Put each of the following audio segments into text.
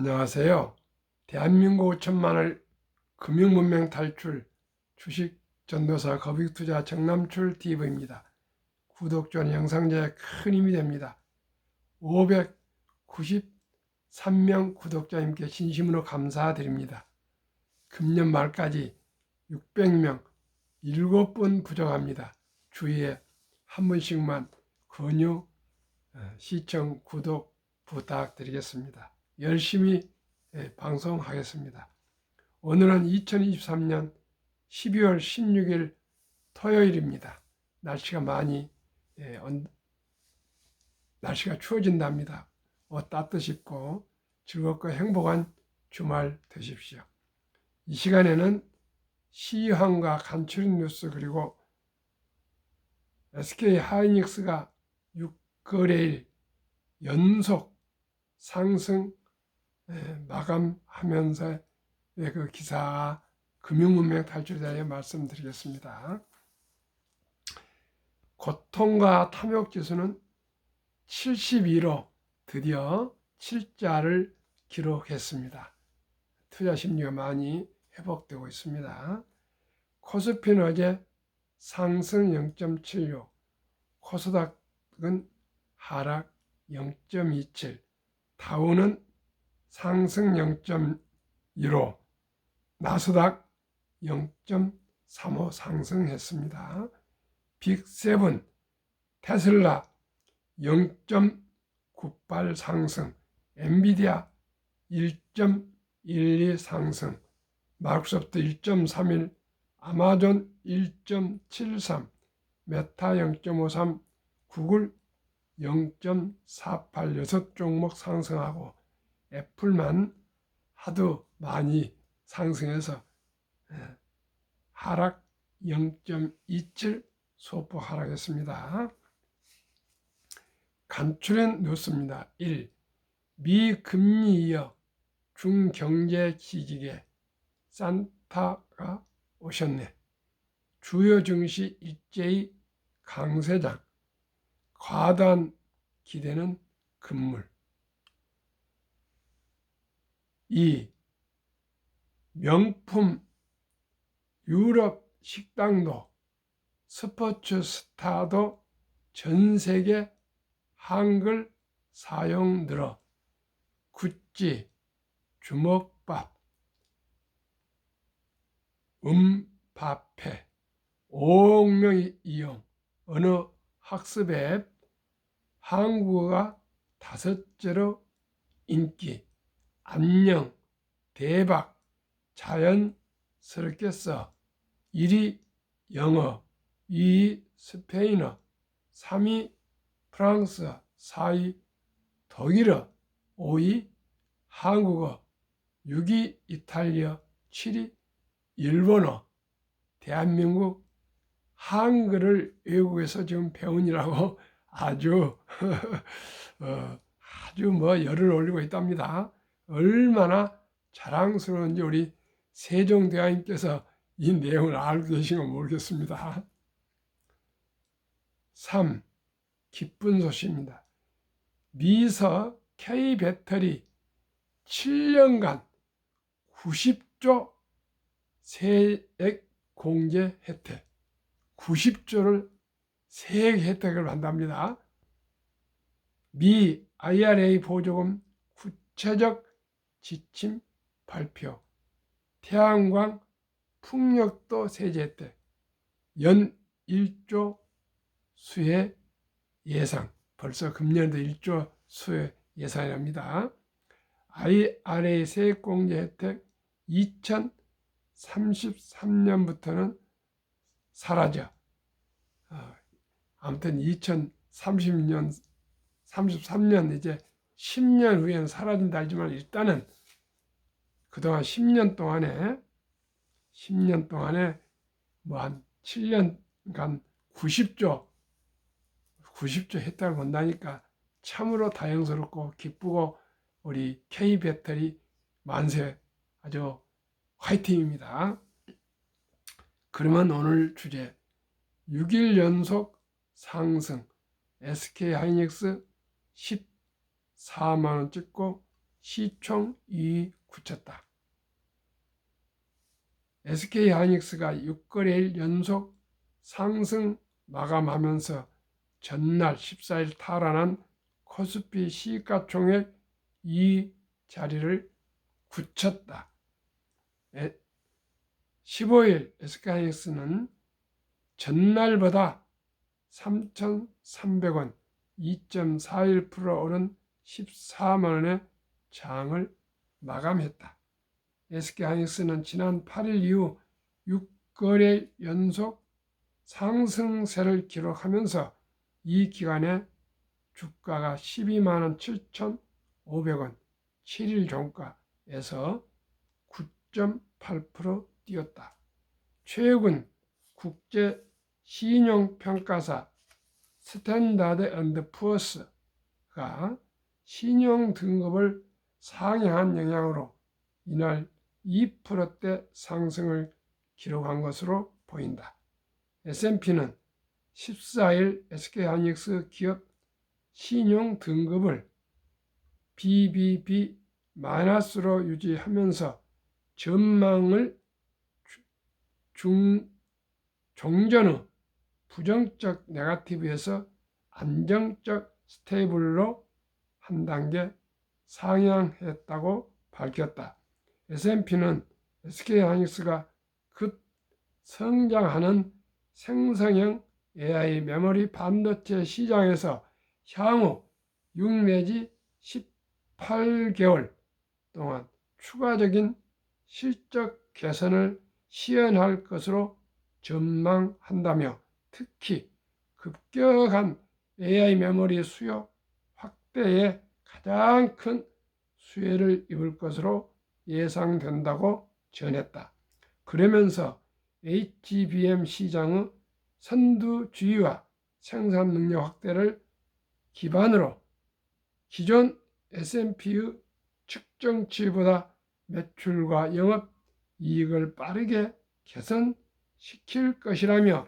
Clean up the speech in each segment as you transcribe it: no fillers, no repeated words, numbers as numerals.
안녕하세요. 대한민국 5천만을 금융문명 탈출 주식 전도사 거북투자 정남출 TV입니다. 구독, 좋아요, 영상 제작에 큰 힘이 됩니다. 593명 구독자님께 진심으로 감사드립니다. 금년 말까지 600명 7분 부족합니다. 주위에 한 분씩만 권유, 시청, 구독 부탁드리겠습니다. 열심히 방송하겠습니다. 오늘은 2023년 12월 16일 토요일입니다. 날씨가 날씨가 추워진답니다. 옷 따뜻히 입고 즐겁고 행복한 주말 되십시오. 이 시간에는 시황과 간추린 뉴스 그리고 SK 하이닉스가 6거래일 연속 상승 마감하면서 그 기사 금융문명 탈출에 대해 말씀드리겠습니다. 고통과 탐욕 지수는 72로 드디어 7자를 기록했습니다. 투자 심리가 많이 회복되고 있습니다. 코스피는 어제 상승 0.76, 코스닥은 하락 0.27, 다우는 상승 0.15, 나스닥 0.35 상승했습니다. 빅7, 테슬라 0.98 상승, 엔비디아 1.12 상승, 마이크로소프트 1.31, 아마존 1.73, 메타 0.53, 구글 0.48 6종목 상승하고 애플만 하도 많이 상승해서 하락 0.27 소폭 하락했습니다. 간추린 뉴스입니다. 1. 미 금리 이어 중경제 기지개 산타가 오셨네. 주요 증시 일제히 강세장. 과다한 기대는 금물. 2. 명품 유럽 식당도 스포츠 스타도 전 세계 한글 사용 늘어. 구찌, 주먹밥, 밥해 5억 명이 이용. 언어 학습 앱 한국어가 5째로 인기. 안녕, 대박, 자연스럽게 써. 1위 영어, 2위 스페인어, 3위 프랑스어, 4위 독일어, 5위 한국어, 6위 이탈리아, 7위 일본어. 대한민국 한글을 외국에서 지금 배우느라고 아주 열을 올리고 있답니다. 얼마나 자랑스러운지 우리 세종대왕님께서 이 내용을 알고 계신가 모르겠습니다. 3. 기쁜 소식입니다. 미서 K배터리 7년간 90조 세액 공제 혜택, 90조를 세액 혜택을 받답니다. 미 IRA 보조금 구체적 지침 발표, 태양광 풍력도 세제 혜택, 연 1조 수혜 예상, 벌써 금년도 1조 수혜 예상이랍니다. IRA 세액공제 혜택 2033년부터는 사라져. 아무튼 2033년 이제 10년 후에는 사라진다 하지만 일단은 그동안 10년 동안에 뭐 한 7년간 90조 혜택을 본다니까 참으로 다행스럽고 기쁘고 우리 K배터리 만세, 아주 화이팅입니다. 그러면 오늘 주제 6일 연속 상승 SK 하이닉스 14만원 찍고 시총 이익 굳혔다. SK하이닉스가 6거래일 연속 상승 마감하면서 전날 14일 탈환한 코스피 시가총액 2위 자리를 굳혔다. 15일 SK하이닉스는 전날보다 3,300원, 2.41% 오른 14만원의 장을 마감했다. SK하이닉스는 지난 8일 이후 6거래 연속 상승세를 기록하면서 이 기간에 주가가 12만 7,500원, 7일 종가에서 9.8% 뛰었다. 최근 국제 신용평가사 스탠다드 앤드 푸어스가 신용 등급을 상향한 영향으로 이날 2%대 상승을 기록한 것으로 보인다. S&P는 14일 SK하이닉스 기업 신용 등급을 BBB-로 유지하면서 전망을 종전 후 부정적 네거티브에서 안정적 스테이블로 한 단계 상향했다고 밝혔다. S&P는 SK하이닉스가 급성장하는 생성형 AI 메모리 반도체 시장에서 향후 6 내지 18개월 동안 추가적인 실적 개선을 시현할 것으로 전망한다며 특히 급격한 AI 메모리 수요 확대에 가장 큰 수혜를 입을 것으로 예상된다고 전했다. 그러면서 HBM 시장의 선두주의와 생산 능력 확대를 기반으로 기존 S&P의 측정치보다 매출과 영업이익을 빠르게 개선시킬 것이라며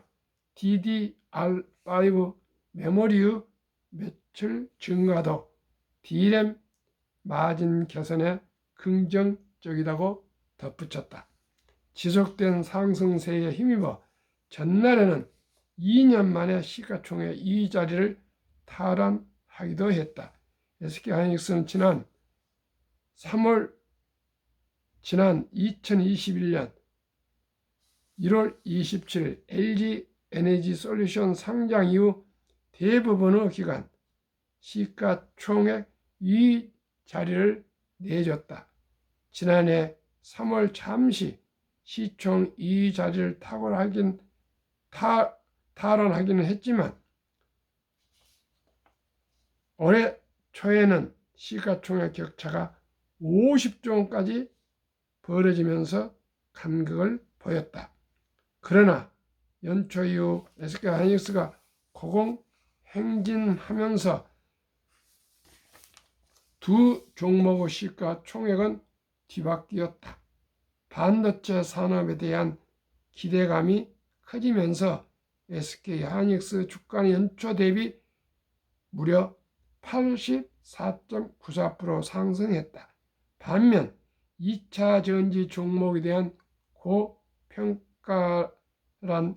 DDR5 메모리의 매출 증가도 DRAM 마진 개선에 긍정적이라고 덧붙였다. 지속된 상승세에 힘입어 전날에는 2년 만에 시가총액 2위 자리를 탈환하기도 했다. SK하이닉스는 지난 2021년 1월 27일 LG 에너지솔루션 상장 이후 대부분의 기간 시가총액 2위 자리를 내줬다. 지난해 3월 잠시 시총 2위 자리를 탈환하기는 했지만 올해 초에는 시가총액 격차가 50조 원까지 벌어지면서 간극을 보였다. 그러나 연초 이후 SK하이닉스가 고공행진하면서 두 종목의 시가총액은 뒤바뀌었다. 반도체 산업에 대한 기대감이 커지면서 SK하이닉스 주가는 연초 대비 무려 84.94% 상승했다. 반면 2차 전지 종목에 대한 고평가란이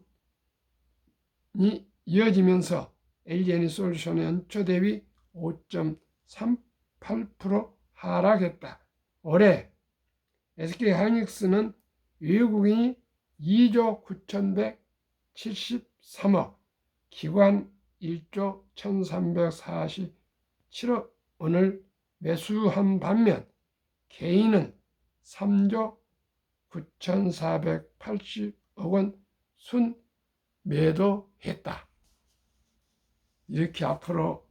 이어지면서 LG에너지솔루션은 연초 대비 5.38% 하락했다. 올해 SK하이닉스는 외국인이 2조 9,173억, 기관 1조 1,347억 원을 매수한 반면 개인은 3조 9,480억 원 순매도했다. 이렇게 앞으로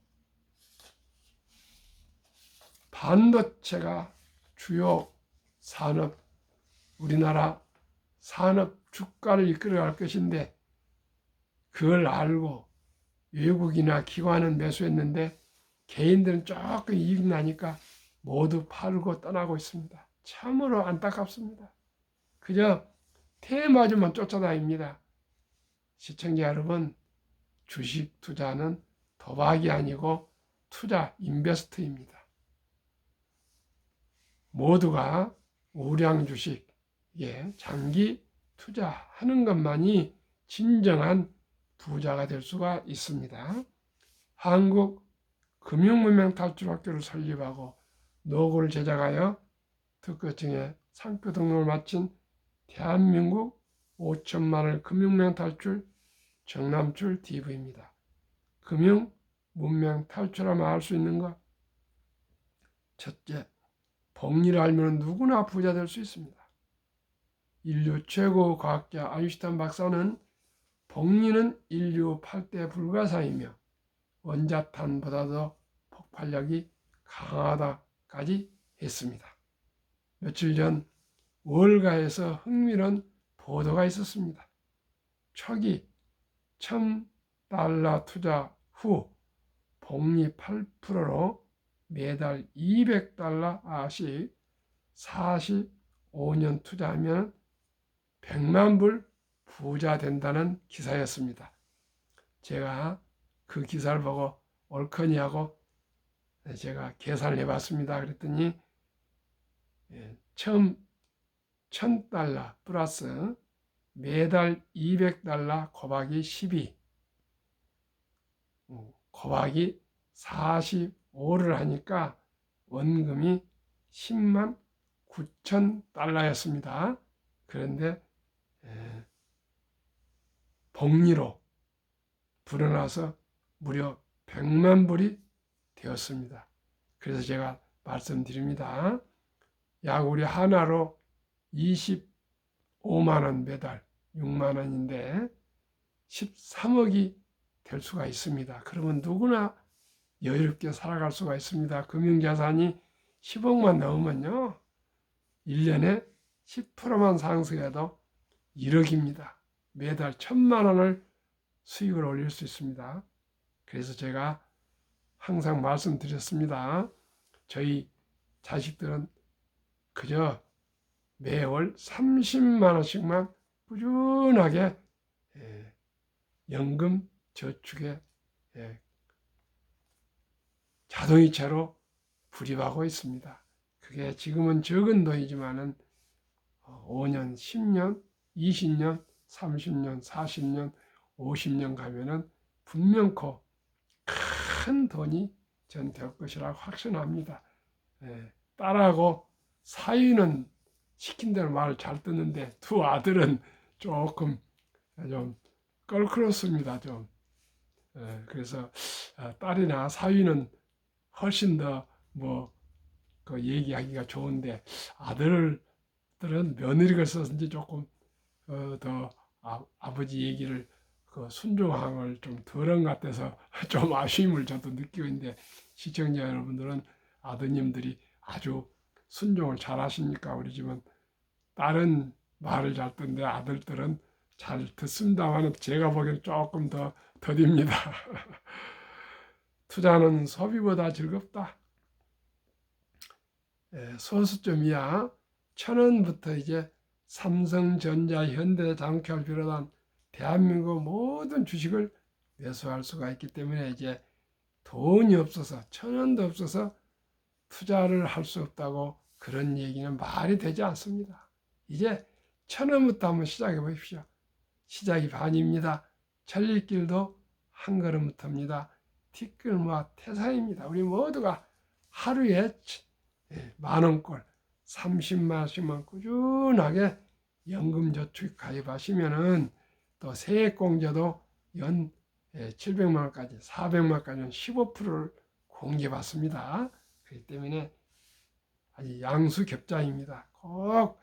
반도체가 주요 산업, 우리나라 산업 주가를 이끌어갈 것인데 그걸 알고 외국이나 기관은 매수했는데 개인들은 조금 이익 나니까 모두 팔고 떠나고 있습니다. 참으로 안타깝습니다. 그저 테마주만 쫓아다닙니다. 시청자 여러분, 주식 투자는 도박이 아니고 투자 인베스트입니다. 모두가 우량 주식, 장기 투자하는 것만이 진정한 부자가 될 수가 있습니다. 한국 금융문명 탈출학교를 설립하고 노고를 제작하여 특허증에 상표 등록을 마친 대한민국 5천만을 금융문명 탈출 정남출 DV입니다. 금융 문명 탈출하면 알 수 있는 것. 첫째, 복리를 알면 누구나 부자 될 수 있습니다. 인류 최고 과학자 아인슈타인 박사는 복리는 인류 8대 불가사이며 원자탄보다도 폭발력이 강하다까지 했습니다. 며칠 전 월가에서 흥미로운 보도가 있었습니다. 초기 $1000 투자 후 복리 8%로 매달 $200씩 45년 투자하면 100만 불 부자 된다는 기사였습니다. 제가 그 기사를 보고 옳거니 하고 제가 계산을 해봤습니다. 그랬더니 처음 $1000 플러스 매달 $200 곱하기 12 곱하기 45를 하니까 원금이 10만 9천 달러였습니다. 그런데 복리로 불어나서 무려 100만 불이 되었습니다. 그래서 제가 말씀드립니다. 약 우리 하나로 25만 원 매달 6만 원인데 13억이 될 수가 있습니다. 그러면 누구나 여유롭게 살아갈 수가 있습니다. 금융자산이 10억만 넘으면요 1년에 10%만 상승해도 1억입니다. 매달 1,000만 원을 수익을 올릴 수 있습니다. 그래서 제가 항상 말씀드렸습니다. 저희 자식들은 그저 매월 30만 원씩만 꾸준하게 연금 저축에 자동이체로 불입하고 있습니다. 그게 지금은 적은 돈이지만은 5년, 10년, 20년, 30년, 40년, 50년 가면은 분명코 큰 돈이 전 될 것이라고 확신합니다. 딸하고 사위는 시킨 대로 말을 잘 듣는데 두 아들은 조금 좀 껄끄럽습니다. 좀. 그래서 딸이나 사위는 훨씬 더 그 얘기하기가 좋은데 아들들은 며느리가 있었는지 조금 더 아버지 얘기를 순종함을 좀 덜한 것 같아서 좀 아쉬움을 저도 느끼고 있는데 시청자 여러분들은 아드님들이 아주 순종을 잘 하시니까 우리 집은 딸은 말을 잘 듣는데 아들들은 잘 듣습니다만 제가 보기엔 조금 더 더딥니다. 투자는 소비보다 즐겁다. 소수점이야 1,000원부터 이제 삼성전자, 현대자동차를 비롯한 대한민국 모든 주식을 매수할 수가 있기 때문에 이제 돈이 없어서 1,000원도 없어서 투자를 할 수 없다고 그런 얘기는 말이 되지 않습니다. 이제 1,000원부터 한번 시작해 보십시오. 시작이 반입니다. 천리길도 한 걸음부터입니다. 티끌모아 태산입니다. 우리 모두가 하루에 10,000원꼴 30만 원씩만 꾸준하게 연금저축 가입하시면은 또 세액공제도 연 700만 원까지 400만 원까지는 15%를 공개받습니다. 그렇기 때문에 아주 양수겹자입니다. 꼭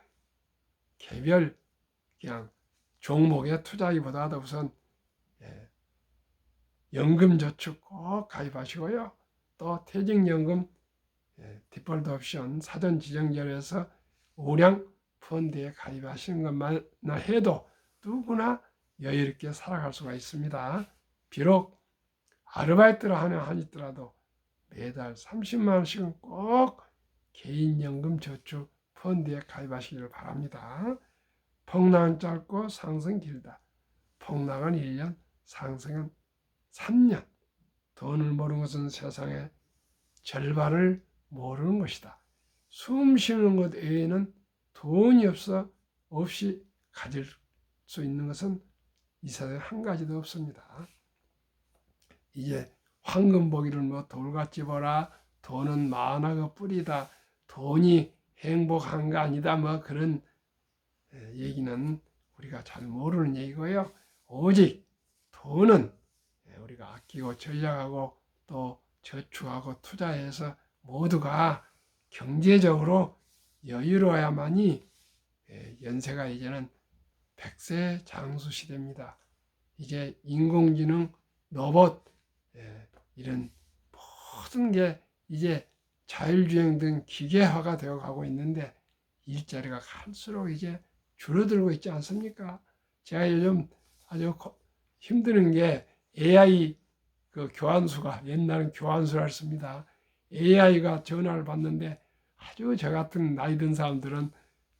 개별 그냥 종목에 투자하기보다도 우선 연금저축 꼭 가입하시고요. 또 퇴직연금 디폴트 옵션 사전 지정절에서 우량 펀드에 가입하시는 것만 해도 누구나 여유롭게 살아갈 수가 있습니다. 비록 아르바이트를 하더라도 매달 30만 원씩은 꼭 개인연금 저축 펀드에 가입하시기를 바랍니다. 폭락은 짧고 상승 길다. 폭락은 1년, 상승은 3년. 돈을 모르는 것은 세상의 절반을 모르는 것이다. 숨 쉬는 것 외에는 돈이 없이 가질 수 있는 것은 이 세상에 한 가지도 없습니다. 이제 황금 보기를 뭐 돌같이 보라, 돈은 만화가 뿌리다, 돈이 행복한 거 아니다, 뭐 그런 얘기는 우리가 잘 모르는 얘기고요. 오직 돈은 우리가 아끼고 전략하고 또 저축하고 투자해서 모두가 경제적으로 여유로워야만이 연세가 이제는 100세 장수 시대입니다. 이제 인공지능, 로봇 이런 모든 게 이제 자율주행 등 기계화가 되어 가고 있는데 일자리가 갈수록 이제 줄어들고 있지 않습니까? 제가 요즘 아주 힘드는 게 AI 그 교환수가 옛날엔 교환수를 씁니다. AI가 전화를 받는데 아주 저 같은 나이 든 사람들은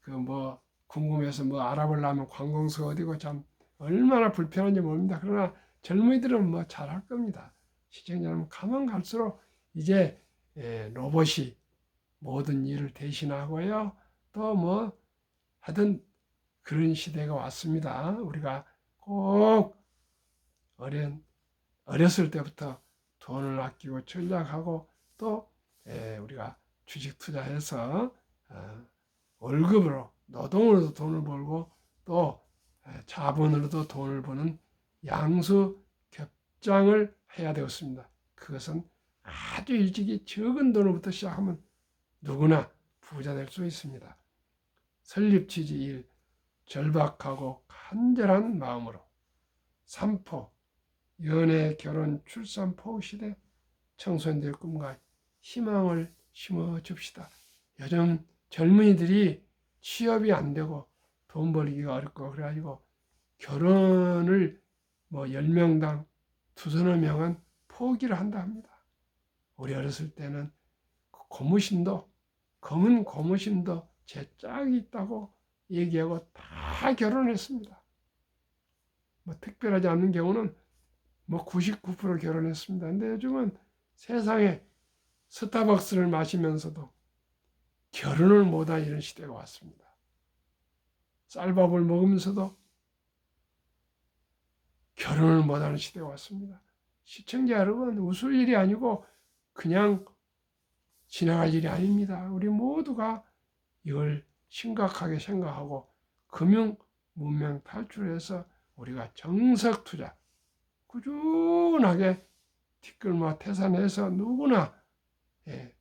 그 뭐 궁금해서 뭐 알아보려면 관공서 어디고 참 얼마나 불편한지 모릅니다. 그러나 젊은이들은 뭐 잘할 겁니다. 시청자는 가면 갈수록 이제 로봇이 모든 일을 대신하고요. 또 뭐 하여튼 그런 시대가 왔습니다. 우리가 꼭 어렸을 때부터 돈을 아끼고 전략하고 또 우리가 주식 투자해서 월급으로 노동으로도 돈을 벌고 또 자본으로도 돈을 버는 양수 겹장을 해야 되었습니다. 그것은 아주 일찍이 적은 돈으로부터 시작하면 누구나 부자 될 수 있습니다. 설립 취지 1. 절박하고 간절한 마음으로. 3포 연애, 결혼, 출산, 포 시대 청소년들의 꿈과 희망을 심어줍시다. 요즘 젊은이들이 취업이 안 되고 돈 벌기가 어렵고 그래가지고 결혼을 뭐 10명당 두서너 명은 포기를 한다 합니다. 우리 어렸을 때는 검은 고무신도 제 짝이 있다고 얘기하고 다 결혼했습니다. 뭐 특별하지 않은 경우는 뭐 99% 결혼했습니다. 근데 요즘은 세상에 스타벅스를 마시면서도 결혼을 못한 이런 시대가 왔습니다. 쌀밥을 먹으면서도 결혼을 못하는 시대가 왔습니다. 시청자 여러분, 웃을 일이 아니고 그냥 지나갈 일이 아닙니다. 우리 모두가 이걸 심각하게 생각하고 금융 문명 탈출해서 우리가 정석 투자 꾸준하게 티끌마 태산해서 누구나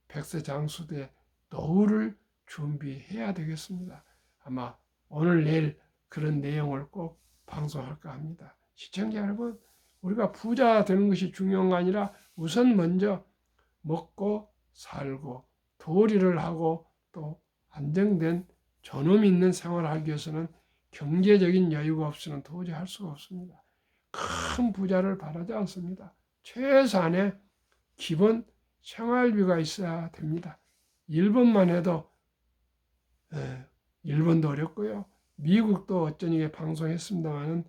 100세 장수대 노후를 준비해야 되겠습니다. 아마 오늘 내일 그런 내용을 꼭 방송할까 합니다. 시청자 여러분, 우리가 부자 되는 것이 중요한 거 아니라 우선 먼저 먹고 살고 도리를 하고 또 안정된 존엄 있는 생활을 하기 위해서는 경제적인 여유가 없으면 도저히 할 수가 없습니다. 큰 부자를 바라지 않습니다. 최소한의 기본 생활비가 있어야 됩니다. 일본만 해도 일본도 어렵고요. 미국도 어쩌니 방송했습니다마는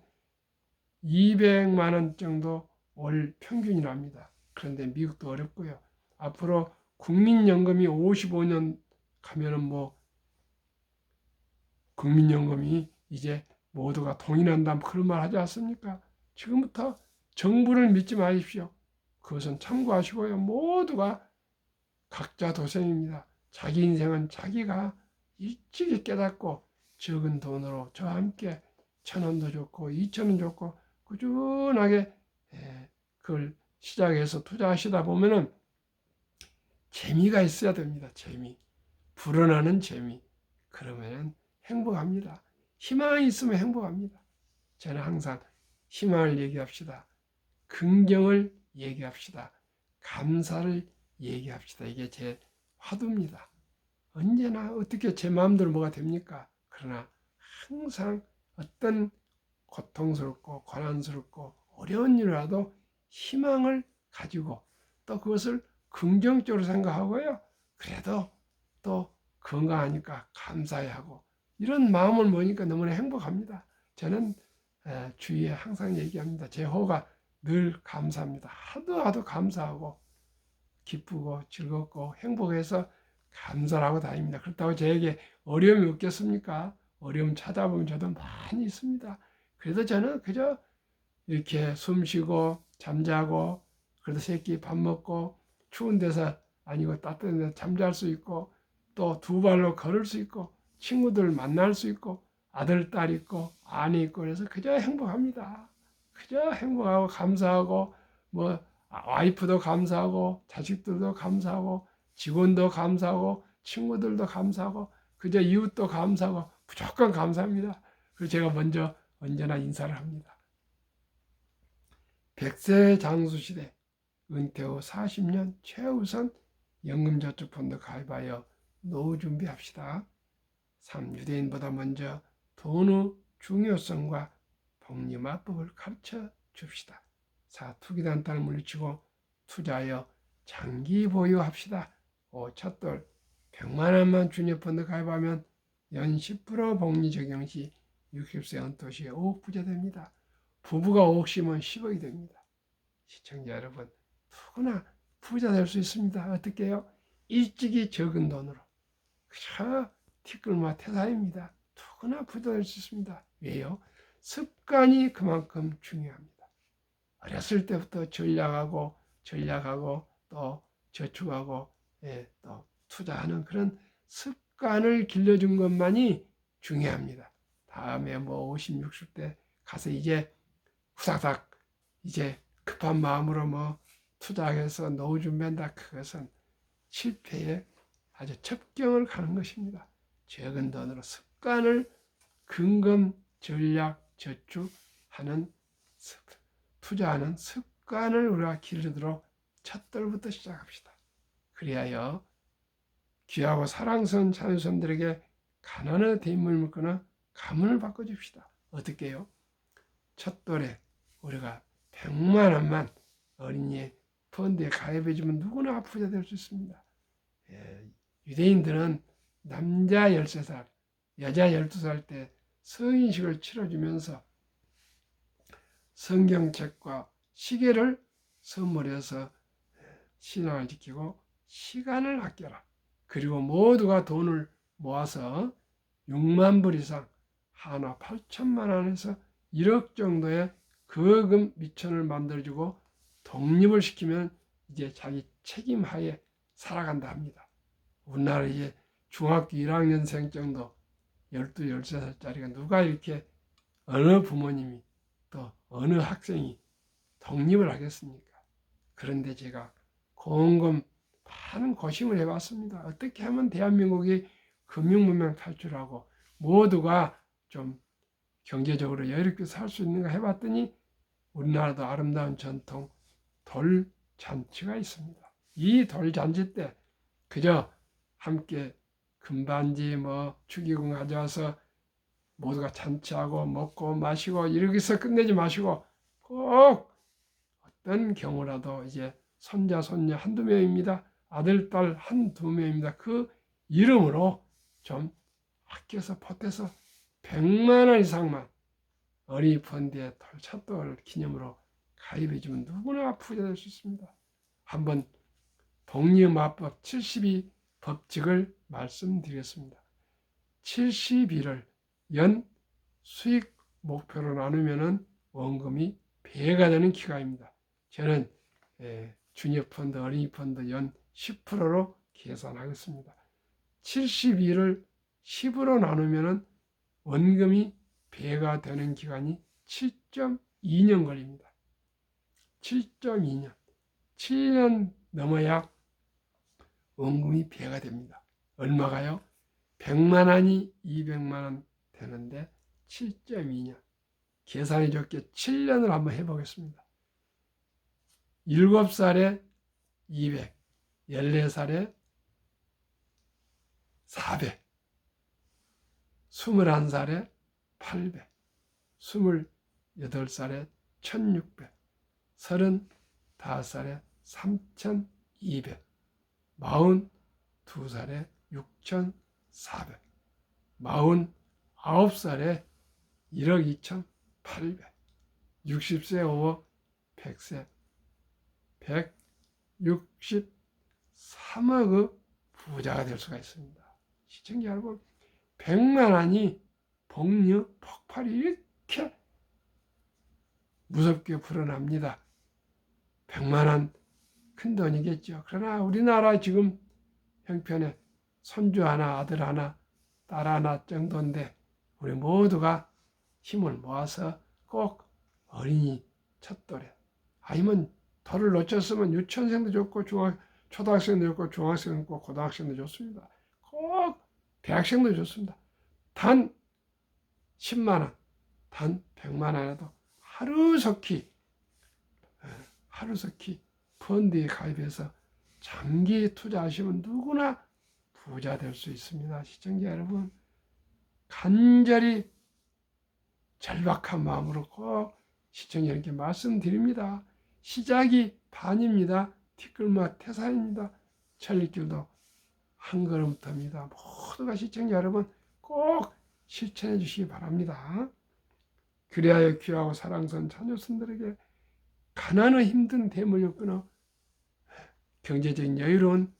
200만 원 정도 월 평균이랍니다. 그런데 미국도 어렵고요. 앞으로 국민연금이 55년 가면은 뭐 국민연금이 이제 모두가 동일한다 그런 말 하지 않습니까? 지금부터 정부를 믿지 마십시오. 그것은 참고하시고요. 모두가 각자 도생입니다. 자기 인생은 자기가 일찍이 깨닫고 적은 돈으로 저와 함께 1,000원도 좋고 2,000원 좋고 꾸준하게 그걸 시작해서 투자하시다 보면은 재미가 있어야 됩니다. 재미. 불어나는 재미. 그러면 행복합니다. 희망이 있으면 행복합니다. 저는 항상 희망을 얘기합시다. 긍정을 얘기합시다. 감사를 얘기합시다. 이게 제 화두입니다. 언제나 어떻게 제 마음대로 뭐가 됩니까? 그러나 항상 어떤 고통스럽고 고난스럽고 어려운 일이라도 희망을 가지고 또 그것을 긍정적으로 생각하고요. 그래도 또 건강하니까 감사해야 하고 이런 마음을 먹으니까 너무나 행복합니다. 저는 주위에 항상 얘기합니다. 제 호가 늘 감사합니다. 하도 감사하고 기쁘고 즐겁고 행복해서 감사하고 다닙니다. 그렇다고 저에게 어려움이 없겠습니까? 어려움 찾아보면 저도 많이 있습니다. 그래도 저는 그저 이렇게 숨 쉬고 잠자고, 그래도 새끼 밥 먹고, 추운 데서 아니고 따뜻한 데서 잠잘 수 있고, 또 두 발로 걸을 수 있고, 친구들 만날 수 있고, 아들, 딸 있고, 아내 있고, 그래서 그저 행복합니다. 그저 행복하고 감사하고, 뭐 와이프도 감사하고, 자식들도 감사하고, 직원도 감사하고, 친구들도 감사하고, 그저 이웃도 감사하고, 무조건 감사합니다. 그래서 제가 먼저 언제나 인사를 합니다. 100세 장수시대 은퇴 후 40년 최우선 연금저축펀드 가입하여 노후 준비합시다. 3. 유대인보다 먼저 돈의 중요성과 복리마법을 가르쳐 줍시다. 4. 투기단타를 물리치고 투자하여 장기 보유합시다. 5. 첫돌 100만 원만 주니어펀드 가입하면 연 10% 복리 적용 시 60세 은퇴 시에 5억 부자 됩니다. 부부가 5억 씩은 10억이 됩니다. 시청자 여러분, 누구나 부자 될 수 있습니다. 어떻게 해요? 일찍이 적은 돈으로. 그저 티끌마 태사입니다. 누구나 부자 될 수 있습니다. 왜요? 습관이 그만큼 중요합니다. 어렸을 때부터 전략하고 또 저축하고 또 투자하는 그런 습관을 길러준 것만이 중요합니다. 다음에 뭐 50, 60대 가서 이제 후닥닥 이제 급한 마음으로 뭐 투자해서 노후 준비한다. 그것은 실패에 아주 접경을 가는 것입니다. 적은 돈으로 습관을 근검 전략 저축하는 투자하는 습관을 우리가 기르도록 첫돌부터 시작합시다. 그리하여 귀하고 사랑스러운 자녀손들에게 가난의 대인물을 묶거나 가문을 바꿔줍시다. 어떻게 해요? 첫돌에 우리가 100만 원만 어린이 펀드에 가입해주면 누구나 부자 될 수 있습니다. 유대인들은 남자 13살, 여자 12살 때 성인식을 치러주면서 성경책과 시계를 선물해서 신앙을 지키고 시간을 아껴라. 그리고 모두가 돈을 모아서 6만 불 이상 하나 8천만 원에서 1억 정도의 거금 미천을 만들어주고 독립을 시키면 이제 자기 책임하에 살아간다 합니다. 우리나라 이제 중학교 1학년생 정도 12, 13살짜리가 누가 이렇게 어느 부모님이 또 어느 학생이 독립을 하겠습니까? 그런데 제가 곰곰 많은 고심을 해봤습니다. 어떻게 하면 대한민국이 금융문명 탈출하고 모두가 좀 경제적으로 여유롭게 살 수 있는가 해봤더니 우리나라도 아름다운 전통 돌잔치가 있습니다. 이 돌잔치 때 그저 함께 금반지 축의금 가져와서 모두가 잔치하고 먹고 마시고 이러기서 끝내지 마시고 꼭 어떤 경우라도 이제 손자 손녀 한두 명입니다. 아들 딸 한두 명입니다. 그 이름으로 좀 아껴서 보태서 100만 원 이상만 어린이 펀드에 첫돌 기념으로 가입해주면 누구나 부자 될 수 있습니다. 한번 복리마법 72 법칙을 말씀드리겠습니다. 72를 연 수익 목표로 나누면 원금이 배가 되는 기간입니다. 저는 주니어 펀드, 어린이 펀드 연 10%로 계산하겠습니다. 72를 10으로 나누면 원금이 배가 되는 기간이 7.2년 걸립니다. 7.2년. 7년 넘어야 원금이 배가 됩니다. 얼마가요? 100만 원이 200만 원 되는데 7.2년. 계산이 좋게 7년을 한번 해보겠습니다. 7살에 200, 14살에 400, 21살에 800, 28살에 1600, 35살에 3200, 42살에 6400, 49살에 1억 2800, 60세 5억 100세 163억의 부자가 될 수가 있습니다. 시청자 여러분, 100만 원이 복류 폭발이 이렇게 무섭게 불어납니다. 100만 원 큰 돈이겠죠. 그러나 우리나라 지금 형편에 손주 하나, 아들 하나, 딸 하나 정도인데 우리 모두가 힘을 모아서 꼭 어린이 첫돌에, 아니면 돌을 놓쳤으면 유치원생도 좋고 초등학생도 좋고 중학생도 좋고 고등학생도 좋습니다. 꼭 대학생도 좋습니다. 단 10만 원, 단 100만 원이라도 하루속히 펀드에 가입해서 장기 투자하시면 누구나 부자 될 수 있습니다. 시청자 여러분, 간절히 절박한 마음으로 꼭 시청자 여러분께 말씀드립니다. 시작이 반입니다. 티끌모아 태산입니다. 천리길도 한 걸음부터입니다. 모두가 시청자 여러분 꼭 실천해 주시기 바랍니다. 그리하여 귀하고 사랑스러운 자녀손들에게 가난의 힘든 대문을 끊어 경제적인 여유로운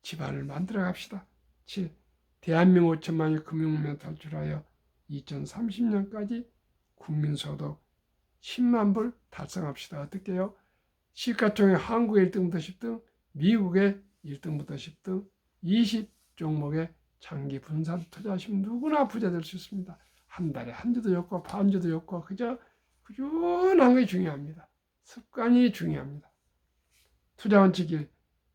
집안을 만들어 갑시다. 7. 대한민국 5천만의 금융문명 탈출하여 2030년까지 국민소득 10만 불 달성합시다. 어떻게요? 시가총액 한국의 1등부터 10등, 미국의 1등부터 10등, 20종목의 장기 분산 투자하시면 누구나 부자 될 수 있습니다. 한 달에 한 주도 좋고 반 주도 좋고 그저 꾸준한 게 중요합니다. 습관이 중요합니다. 투자 원칙 1.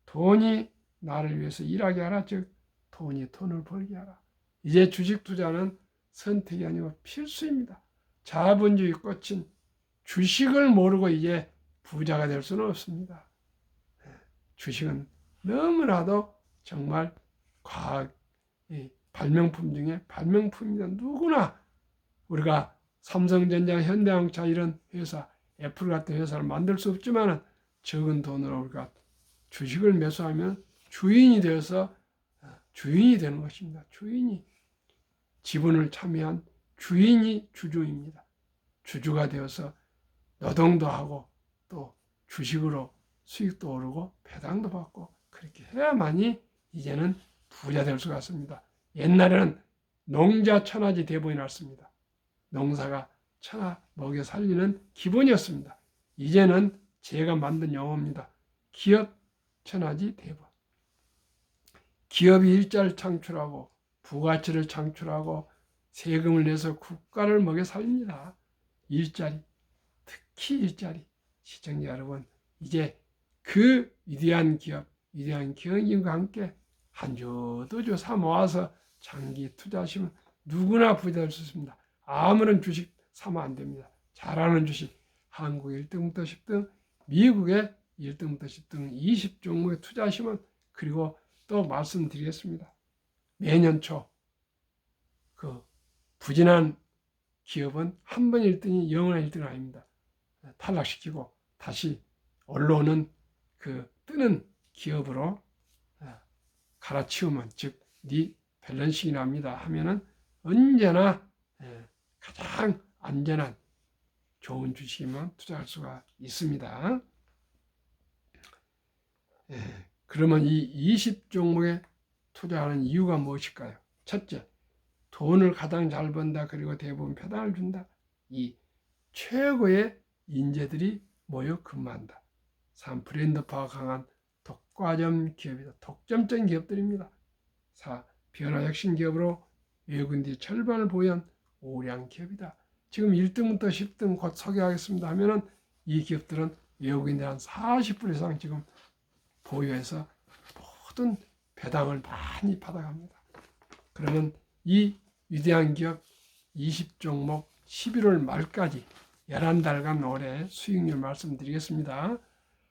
돈이 나를 위해서 일하게 하라. 즉 돈이 돈을 벌게 하라. 이제 주식 투자는 선택이 아니고 필수입니다. 자본주의 꽃인 주식을 모르고 이제 부자가 될 수는 없습니다. 주식은 너무나도 정말 과학 발명품 중에 발명품입니다. 누구나 우리가 삼성전자, 현대자동차 이런 회사, 애플 같은 회사를 만들 수 없지만 적은 돈으로 우리가 주식을 매수하면 주인이 되어서 주인이 되는 것입니다. 주인이 지분을 참여한 주인이 주주입니다. 주주가 되어서 노동도 하고 또 주식으로 수익도 오르고 배당도 받고 그렇게 해야만이 이제는 부자 될 수가 있습니다. 옛날에는 농자 천하지 대본이 났습니다. 농사가 천하 먹여 살리는 기본이었습니다. 이제는 제가 만든 용어입니다. 기업 천하지 대본. 기업이 일자를 창출하고 부가치를 창출하고 세금을 내서 국가를 먹여 살립니다. 일자리, 특히 일자리. 시청자 여러분, 이제 그 위대한 기업, 위대한 경영진과 함께 한 주, 두 주 사 모아서 장기 투자하시면 누구나 부자 될 수 있습니다. 아무런 주식 사면 안 됩니다. 잘하는 주식, 한국 1등부터 10등, 미국의 1등부터 10등 20종목에 투자하시면, 그리고 또 말씀드리겠습니다. 매년 초 그 부진한 기업은 한 번 1등이 영원한 1등은 아닙니다. 탈락시키고 다시 올라오는 그 뜨는 기업으로 갈아치우면, 즉 리밸런싱이랍니다 하면은 언제나 가장 안전한 좋은 주식이면 투자할 수가 있습니다. 그러면 이 20종목에 투자하는 이유가 무엇일까요? 첫째, 돈을 가장 잘 번다. 그리고 대부분 배당을 준다. 이 최고의 인재들이 모여 근무한다. 3. 브랜드파가 강한 독과점 기업이다. 독점적인 기업들입니다. 4. 변화 혁신 기업으로 외국인들이 절반을 보유한 우량 기업이다. 지금 1등부터 10등 곧 소개하겠습니다 하면은 이 기업들은 외국인들 한 40% 이상 지금 보유해서 모든 배당을 많이 받아갑니다. 그러면 이 위대한 기업 20종목 11월 말까지 11달간 올해 수익률 말씀드리겠습니다.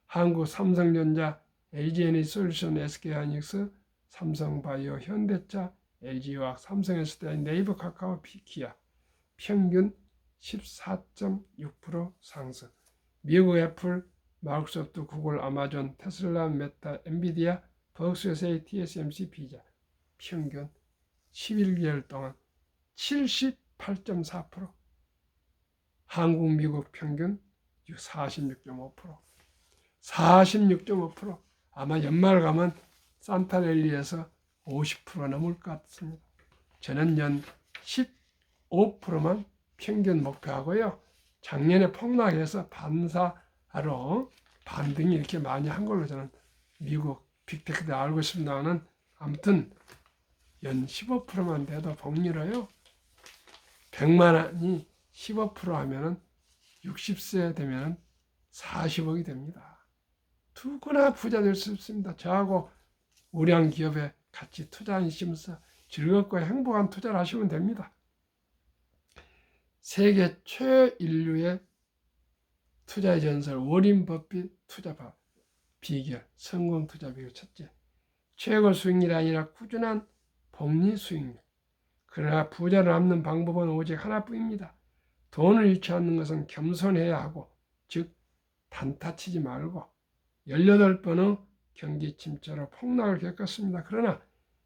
한국 삼성전자, LG에너지솔루션, SK하이닉스, 삼성바이오, 현대차, LG화학, 삼성에스테인, 네이버, 카카오, 기아 평균 14.6% 상승. 미국 애플, 마이크로소프트, 구글, 아마존, 테슬라, 메타, 엔비디아, 버크셔, TSMC, 피자 평균 11개월 동안 78.4%. 한국, 미국 평균 46.5%. 46.5%. 아마 연말 가면 산타랠리에서 50% 넘을 것 같습니다. 저는 연 15%만 평균 목표하고요. 작년에 폭락해서 반사로 반등이 이렇게 많이 한 걸로 저는 미국 빅테크 때 알고 있습니다만, 아무튼 연 15%만 돼도 복리로요. 100만 원이 15% 하면은 60세 되면은 40억이 됩니다. 누구나 부자 될 수 있습니다. 저하고 우량 기업에 같이 투자하시면서 즐겁고 행복한 투자를 하시면 됩니다. 세계 최인류의 투자의 전설 워린 버핏 투자 비결, 성공 투자 비결. 첫째, 최고 수익률이 아니라 꾸준한 복리 수익률. 그러나 부자를 남는 방법은 오직 하나뿐입니다. 돈을 잃지 않는 것은 겸손해야 하고, 즉 단타치지 말고. 18번의 경기 침체로 폭락을 겪었습니다. 그러나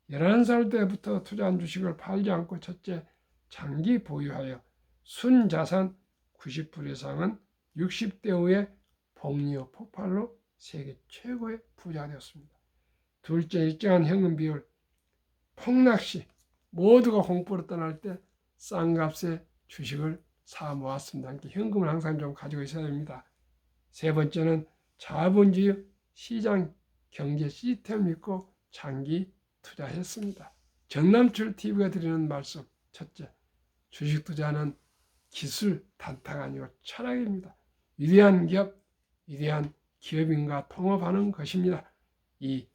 11살 때부터 투자한 주식을 팔지 않고 첫째, 장기 보유하여 순자산 90% 이상은 60대 후에 복리후 폭발로 세계 최고의 부자가 되었습니다. 둘째, 일정한 현금 비율. 폭락 시 모두가 공포로 떠날 때 싼 값에 주식을 사 모았습니다. 그러니까 현금을 항상 좀 가지고 있어야 됩니다. 세 번째는 자본주의 시장 경제 시스템을 믿고 장기 투자했습니다. 정남출 TV가 드리는 말씀. 첫째, 주식 투자는 기술 단타가 아니고 철학입니다. 위대한 기업, 위대한 기업인과 통합하는 것입니다. 이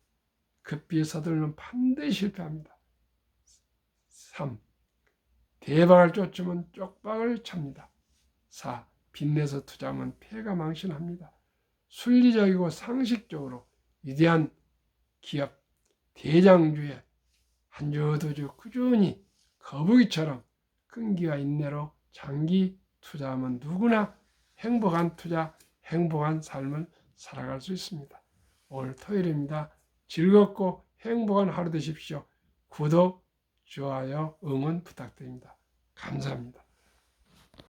급비에 서두르는 반드시 실패합니다. 3. 대박을 쫓으면 쪽박을 찹니다. 4. 빚내서 투자하면 폐가 망신합니다. 순리적이고 상식적으로 위대한 기업, 대장주의 한 주 두 주 꾸준히 거북이처럼 끈기와 인내로 장기 투자하면 누구나 행복한 투자, 행복한 삶을 살아갈 수 있습니다. 오늘 토요일입니다. 즐겁고 행복한 하루 되십시오. 구독, 좋아요, 응원 부탁드립니다. 감사합니다.